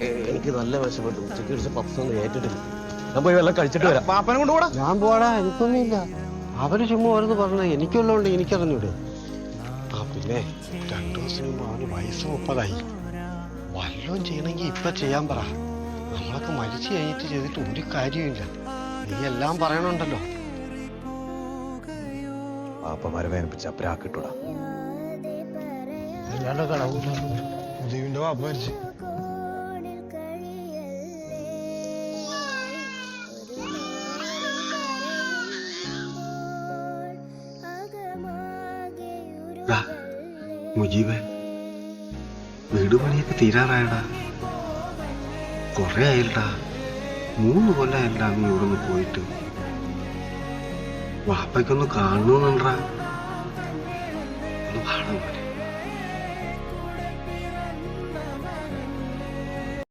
എനിക്ക് നല്ല വിഷപ്പെട്ടു. ഉച്ചയ്ക്ക് കഴിച്ച പപ്സൊന്നും ഏറ്റിട്ടില്ല. ഞാൻ പോയി വല്ലതും കഴിച്ചിട്ട് വരാം. പാപ്പനെ കൊണ്ടുപോടാ. ഞാൻ പോടാ, എനിക്കൊന്നുമില്ല. അവര് ചുമ്മാ ഓരോന്ന് പറഞ്ഞത് എനിക്കൊല്ലോണ്ട് എനിക്കറിഞ്ഞൂടെ. പിന്നെ 2 ദിവസം മുമ്പ് അവന് വയസ്സ് 30ആയി. വല്ലതും ചെയ്യണമെങ്കിൽ ഇപ്പൊ ചെയ്യാൻ പറ. നമ്മളൊക്കെ മരിച്ചു കഴിഞ്ഞിട്ട് ചെയ്തിട്ട് ഒരു കാര്യമില്ല. നീ എല്ലാം പറയണുണ്ടല്ലോ. പാപ്പമാരെ വേദനിപ്പിച്ച അപ്പരാക്കിട്ടൂടാ. ഉദീപിന്റെ പാപ്പ മരിച്ചു. മുജീബേ, വീട് പണിയൊക്കെ തീരാറായടാ. കൊറേ ആയില്ലടാ. 3 കൊല്ലമായില്ല നീ ഇവിടെ നിന്ന് പോയിട്ട്. വാപ്പയ്ക്കൊന്ന് കാണണമെന്നുണ്ടാ. വാട പോലെ